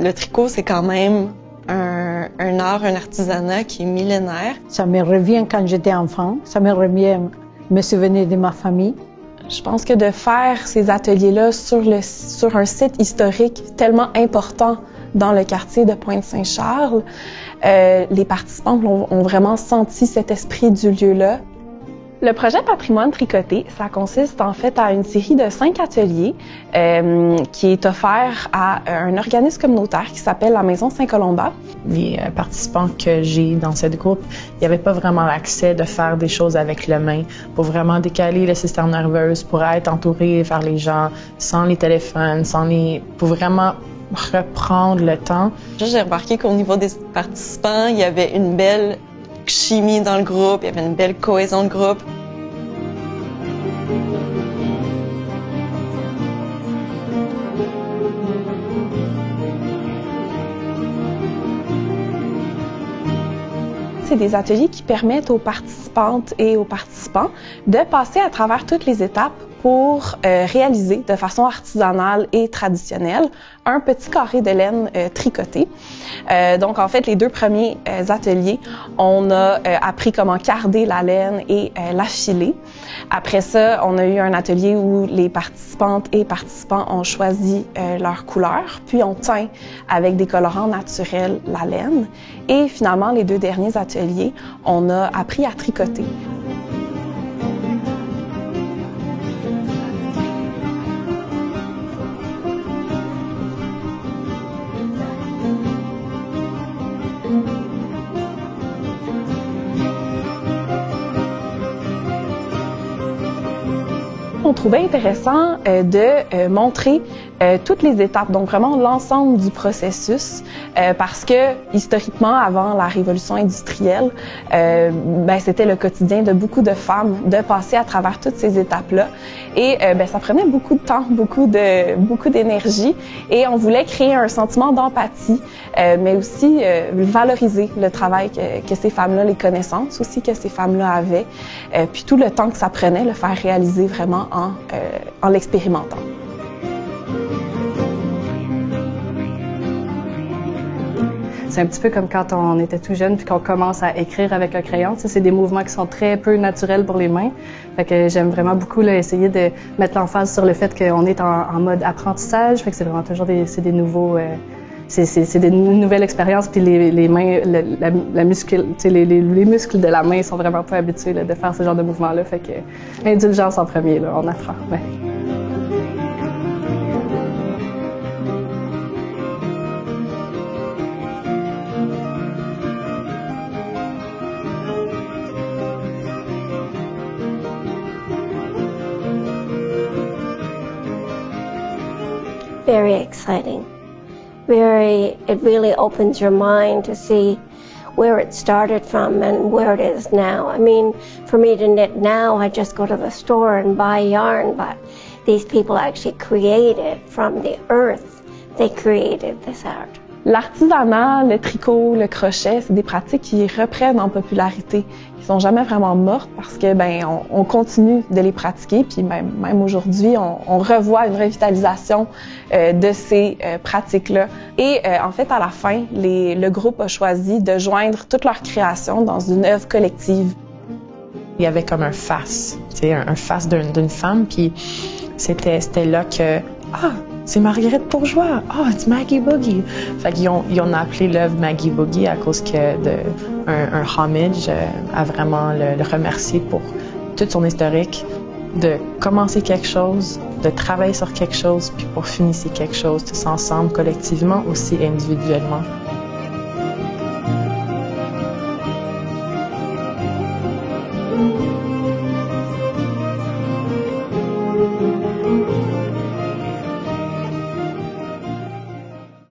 Le tricot, c'est quand même un art, un artisanat qui est millénaire. Ça me revient quand j'étais enfant, ça me revient me souvenir de ma famille. Je pense que de faire ces ateliers-là sur un site historique tellement important dans le quartier de Pointe-Saint-Charles, les participants ont vraiment senti cet esprit du lieu-là. Le projet Patrimoine tricoté, ça consiste en fait à une série de 5 ateliers qui est offert à un organisme communautaire qui s'appelle la Maison Saint-Colomba. Les participants que j'ai dans cette groupe, il n'y avait pas vraiment l'accès de faire des choses avec la main pour vraiment décaler le système nerveux, pour être entouré par les gens, sans les téléphones, pour vraiment reprendre le temps. J'ai remarqué qu'au niveau des participants, il y avait une belle chimie dans le groupe, il y avait une belle cohésion de groupe. C'est des ateliers qui permettent aux participantes et aux participants de passer à travers toutes les étapes pour réaliser de façon artisanale et traditionnelle un petit carré de laine tricoté. Donc en fait, les 2 premiers ateliers, on a appris comment carder la laine et la filer. Après ça, on a eu un atelier où les participantes et participants ont choisi leur couleur, puis on teint avec des colorants naturels la laine. Et finalement, les 2 derniers ateliers, on a appris à tricoter. On trouvait intéressant de montrer toutes les étapes, donc vraiment l'ensemble du processus, parce que historiquement, avant la révolution industrielle, c'était le quotidien de beaucoup de femmes de passer à travers toutes ces étapes-là, et ça prenait beaucoup de temps, beaucoup d'énergie, et on voulait créer un sentiment d'empathie, mais aussi valoriser le travail que ces femmes-là, les connaissances aussi que ces femmes-là avaient, puis tout le temps que ça prenait, le faire réaliser vraiment en l'expérimentant. C'est un petit peu comme quand on était tout jeune puis qu'on commence à écrire avec un crayon. C'est des mouvements qui sont très peu naturels pour les mains. Fait que j'aime vraiment beaucoup essayer de mettre l'emphase sur le fait qu'on est en mode apprentissage. Fait que c'est vraiment toujours des nouveaux... c'est des nouvelles expériences, puis les mains, les muscles de la main sont vraiment pas habitués de faire ce genre de mouvements-là. Fait que l'indulgence en premier, là, on apprend. Ouais. Very exciting. It really opens your mind to see where it started from and where it is now. I mean, for me to knit now, I just go to the store and buy yarn, but these people actually created from the earth. They created this art. L'artisanat, le tricot, le crochet, c'est des pratiques qui reprennent en popularité. Ils sont jamais vraiment mortes parce que on continue de les pratiquer, puis même aujourd'hui, on revoit une revitalisation de ces pratiques-là. Et en fait, à la fin, le groupe a choisi de joindre toute leur création dans une œuvre collective. Il y avait comme un face, un face d'une femme, puis c'était là que c'est Marguerite Bourgeois, c'est Maggie Boogie. Fait qu'ils ont appelé l'œuvre Maggie Boogie à cause un homage à vraiment le remercier pour tout son historique, de commencer quelque chose, de travailler sur quelque chose, puis pour finir quelque chose, tous ensemble, collectivement, aussi individuellement.